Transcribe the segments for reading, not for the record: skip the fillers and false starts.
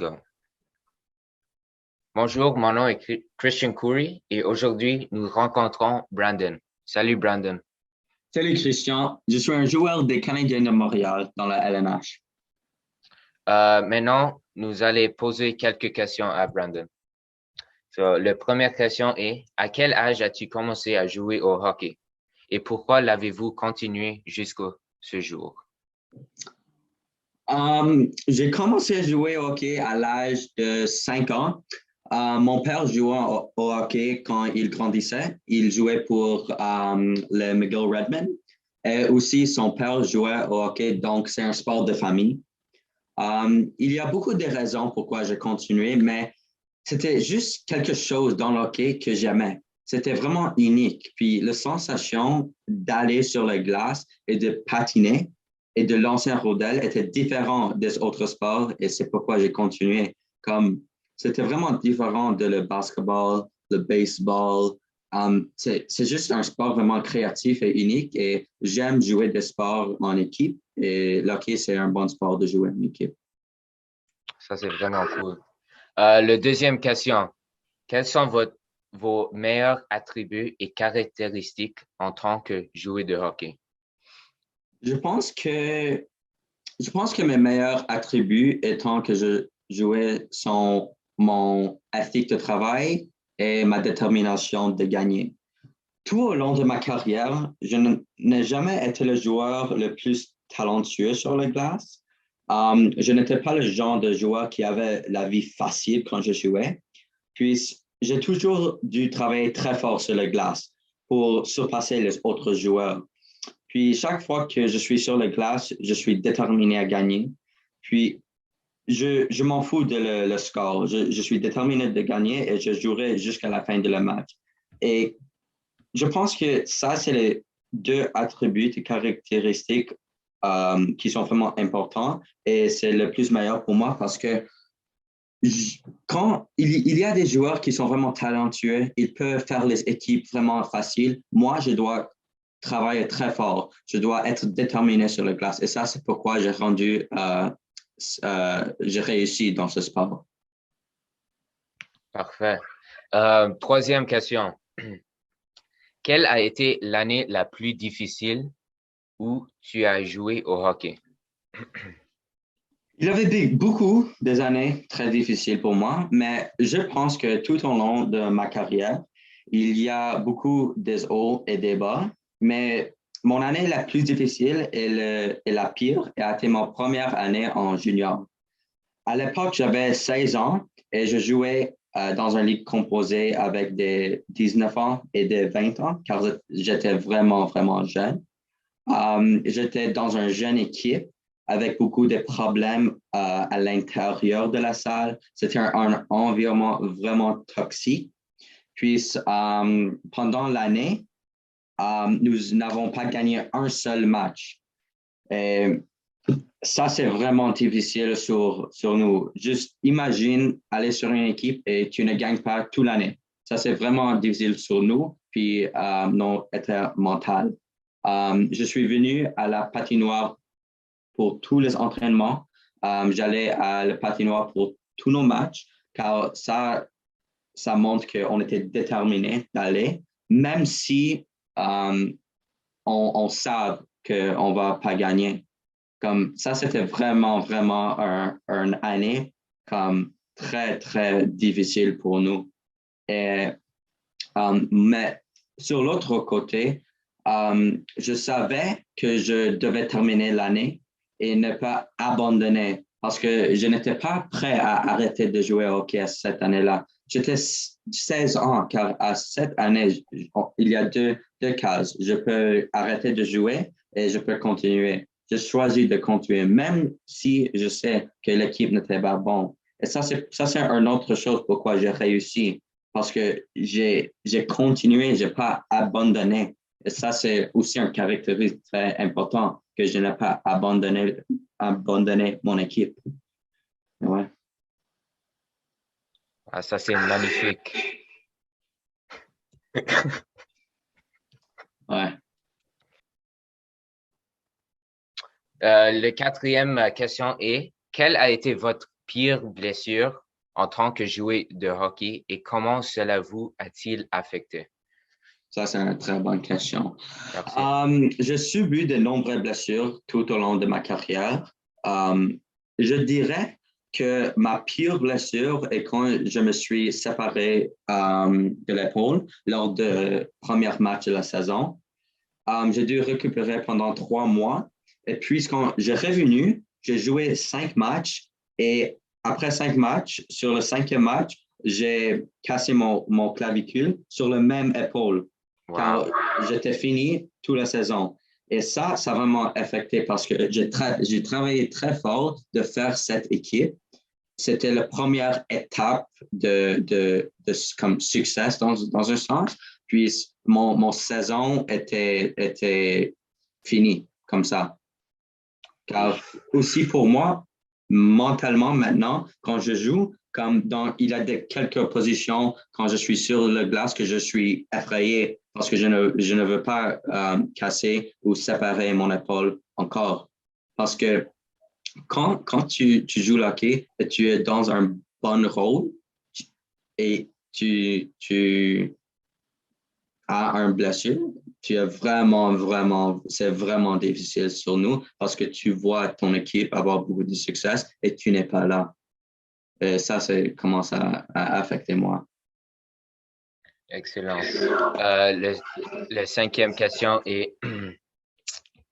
Go. Bonjour, mon nom est Christian Coury et aujourd'hui nous rencontrons Brandon. Salut Brandon. Salut Christian, je suis un joueur des Canadiens de Montréal dans la LNH. Maintenant, nous allons poser quelques questions à Brandon. La première question est, à quel âge as-tu commencé à jouer au hockey et pourquoi l'avez-vous continué jusqu'à ce jour? J'ai commencé à jouer au hockey à l'âge de 5 ans. Mon père jouait au hockey quand il grandissait. Il jouait pour le McGill Redmen. Et aussi, son père jouait au hockey, donc c'est un sport de famille. Il y a beaucoup de raisons pourquoi j'ai continué, mais c'était juste quelque chose dans le hockey que j'aimais. C'était vraiment unique. Puis la sensation d'aller sur la glace et de patiner et de lancer un rondelle était différent des autres sports et c'est pourquoi j'ai continué. Comme c'était vraiment différent de le basketball, le baseball. C'est juste un sport vraiment créatif et unique et j'aime jouer des sports en équipe et le hockey, c'est un bon sport de jouer en équipe. Ça, c'est vraiment cool. Le deuxième question, quels sont vos meilleurs attributs et caractéristiques en tant que joueur de hockey? Je pense que Je pense que mes meilleurs attributs étant que je jouais sont mon éthique de travail et ma détermination de gagner. Tout au long de ma carrière, je n'ai jamais été le joueur le plus talentueux sur la glace. Je n'étais pas le genre de joueur qui avait la vie facile quand je jouais. Puis, j'ai toujours dû travailler très fort sur la glace pour surpasser les autres joueurs. Puis chaque fois que je suis sur la glace, je suis déterminé à gagner. Puis je m'en fous de le score. Je suis déterminé de gagner et je jouerai jusqu'à la fin de le match. Et je pense que ça, c'est les deux attributs et caractéristiques qui sont vraiment importants et c'est le plus meilleur pour moi parce que quand il y a des joueurs qui sont vraiment talentueux, ils peuvent faire les équipes vraiment faciles. Moi, je dois travailler très fort. Je dois être déterminé sur la glace. Et ça, c'est pourquoi j'ai réussi dans ce sport. Parfait. Troisième question. Quelle a été l'année la plus difficile où tu as joué au hockey? Il y avait beaucoup des années très difficiles pour moi, mais je pense que tout au long de ma carrière, il y a beaucoup des hauts et des bas, mais mon année la plus difficile et la pire a été ma première année en junior. À l'époque, j'avais 16 ans et je jouais dans une ligue composée avec des 19 ans et des 20 ans, car j'étais vraiment, vraiment jeune. J'étais dans une jeune équipe avec beaucoup de problèmes à l'intérieur de la salle. C'était un environnement vraiment toxique. Puis, pendant l'année, nous n'avons pas gagné un seul match. Et ça, c'est vraiment difficile sur nous. Juste imagine aller sur une équipe et tu ne gagnes pas toute l'année. Ça, c'est vraiment difficile sur nous, puis notre état mental. Je suis venu à la patinoire pour tous les entraînements. J'allais à la patinoire pour tous nos matchs, car ça montre qu'on était déterminé d'aller, même si on sait qu'on ne va pas gagner. Comme ça, c'était vraiment, vraiment une année comme très, très difficile pour nous. Et, mais sur l'autre côté, je savais que je devais terminer l'année et ne pas abandonner parce que je n'étais pas prêt à arrêter de jouer au hockey à cette année-là. J'étais 16 ans, car à cette année, il y a deux cases. Je peux arrêter de jouer et je peux continuer. Je choisis de continuer, même si je sais que l'équipe n'était pas bonne. Et ça, c'est une autre chose pourquoi j'ai réussi parce que j'ai continué, j'ai pas abandonné. Et ça, c'est aussi un caractéristique très important que je n'ai pas abandonné mon équipe. Ouais. Ah, ça, c'est magnifique. Ouais. Le quatrième question est, quelle a été votre pire blessure en tant que joueur de hockey et comment cela vous a-t-il affecté? Ça, c'est une très bonne question. Merci. J'ai subi de nombreuses blessures tout au long de ma carrière. Je dirais que ma pire blessure est quand je me suis séparé de l'épaule lors du premier match de la saison. J'ai dû récupérer pendant 3 mois. Et puis, quand j'ai revenu, j'ai joué 5 matchs. Et après 5 matchs, sur le 5e match, j'ai cassé mon clavicule sur le même épaule. Wow. Car j'étais fini toute la saison. Et ça a vraiment affecté parce que j'ai travaillé très fort de faire cette équipe. C'était la première étape de comme succès dans un sens. Puis mon saison était finie comme ça. Car aussi pour moi, mentalement maintenant, quand je joue, il y a quelques positions quand je suis sur le glace que je suis effrayé parce que je ne veux pas casser ou séparer mon épaule encore. Parce que quand tu joues le hockey et tu es dans un bon rôle et tu as une blessure, tu es c'est vraiment difficile sur nous parce que tu vois ton équipe avoir beaucoup de succès et tu n'es pas là. Et ça, commence à affecter moi. Excellent. Le 5e question est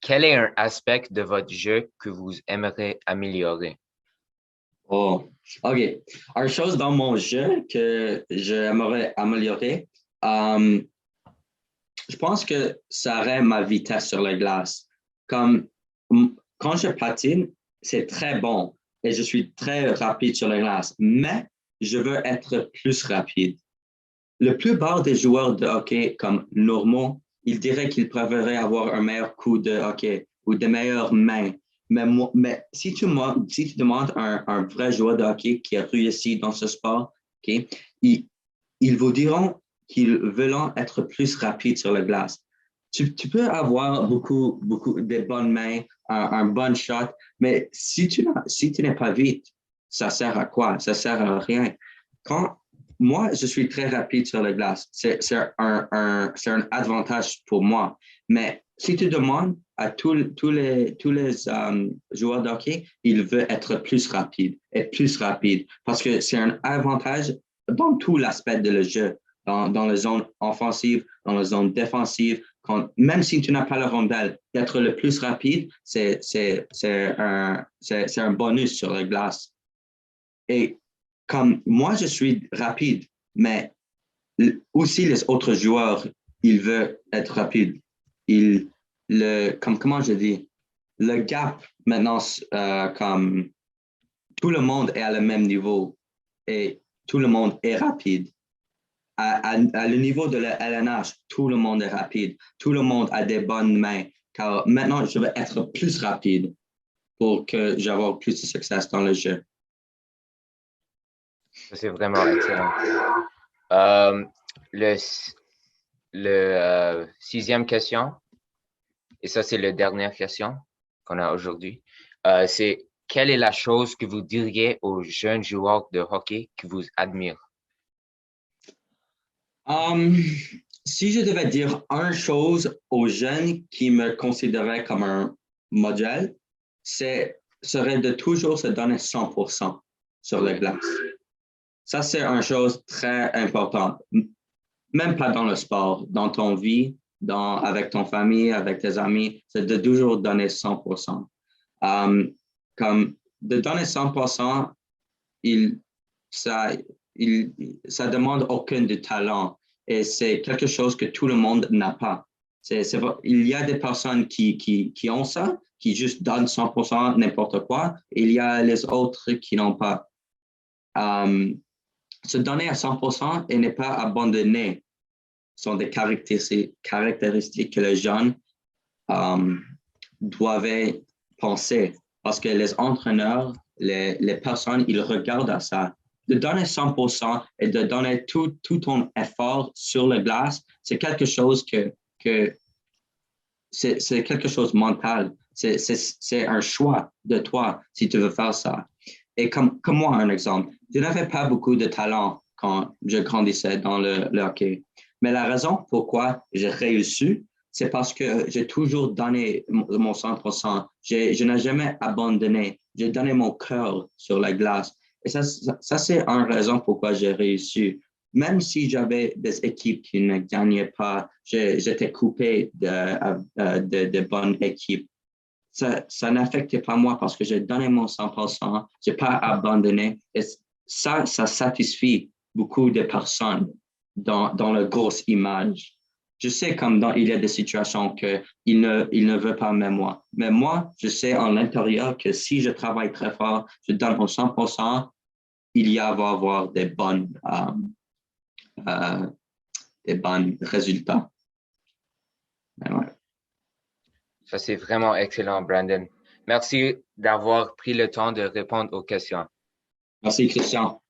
quel est un aspect de votre jeu que vous aimeriez améliorer? Oh, OK. Une chose dans mon jeu que j'aimerais améliorer, je pense que ça serait ma vitesse sur la glace. Quand je patine, c'est très bon et je suis très rapide sur la glace, mais je veux être plus rapide. La plupart des joueurs de hockey comme normaux, ils diraient qu'ils préféraient avoir un meilleur coup de hockey ou de meilleures mains. Mais si tu demandes un vrai joueur de hockey qui a réussi dans ce sport, okay, ils vous diront qu'ils veulent être plus rapides sur la glace. Tu peux avoir beaucoup de bonnes mains, un bon shot, mais si tu n'es pas vite, ça sert à quoi? Ça sert à rien. Moi, je suis très rapide sur la glace. C'est un avantage pour moi. Mais si tu demandes à tous les joueurs de hockey, ils veulent être plus rapides et plus rapides parce que c'est un avantage dans tout l'aspect de le jeu, dans la zone offensive, dans la zone défensive. Même si tu n'as pas la rondelle, d'être le plus rapide, c'est un bonus sur la glace. Et comme moi, je suis rapide, mais aussi les autres joueurs, ils veulent être rapides. Comment je dis, le gap maintenant, comme tout le monde est à le même niveau et tout le monde est rapide. À le niveau de la LNH, tout le monde est rapide. Tout le monde a des bonnes mains. Car maintenant, je veux être plus rapide pour que j'aie plus de succès dans le jeu. C'est vraiment excellent. Le 6e question, et ça c'est la dernière question qu'on a aujourd'hui, c'est quelle est la chose que vous diriez aux jeunes joueurs de hockey qui vous admirent? Si je devais dire une chose aux jeunes qui me considéraient comme un modèle, serait de toujours se donner 100% sur la glace. Ça, c'est une chose très importante. Même pas dans le sport, dans ton vie, avec ton famille, avec tes amis, c'est de toujours donner 100%. Comme de donner 100%, ça demande aucun de talent et c'est quelque chose que tout le monde n'a pas. Il y a des personnes qui ont ça, qui juste donnent 100% n'importe quoi, et il y a les autres qui n'ont pas. Se donner à 100% et ne pas abandonner sont des caractéristiques que les jeunes doivent penser parce que les entraîneurs, les personnes, ils regardent à ça. De donner 100% et de donner tout ton effort sur la glace, c'est quelque chose c'est quelque chose de mental. C'est un choix de toi si tu veux faire ça. Et comme moi, un exemple, je n'avais pas beaucoup de talent quand je grandissais dans le hockey. Mais la raison pourquoi j'ai réussi, c'est parce que j'ai toujours donné mon 100%. Je n'ai jamais abandonné. J'ai donné mon cœur sur la glace. Et ça c'est une raison pourquoi j'ai réussi. Même si j'avais des équipes qui ne gagnaient pas, j'étais coupé de bonnes équipes. Ça n'affectait pas moi parce que j'ai donné mon 100%, je n'ai pas abandonné. Et ça satisfait beaucoup de personnes dans la grosse image. Je sais comme il y a des situations qu'il ne veut pas même moi. Mais moi, je sais en l'intérieur que si je travaille très fort, je donne mon 100%, il y va avoir des bons résultats. Ouais. Ça, c'est vraiment excellent, Brandon. Merci d'avoir pris le temps de répondre aux questions. Merci, Christian.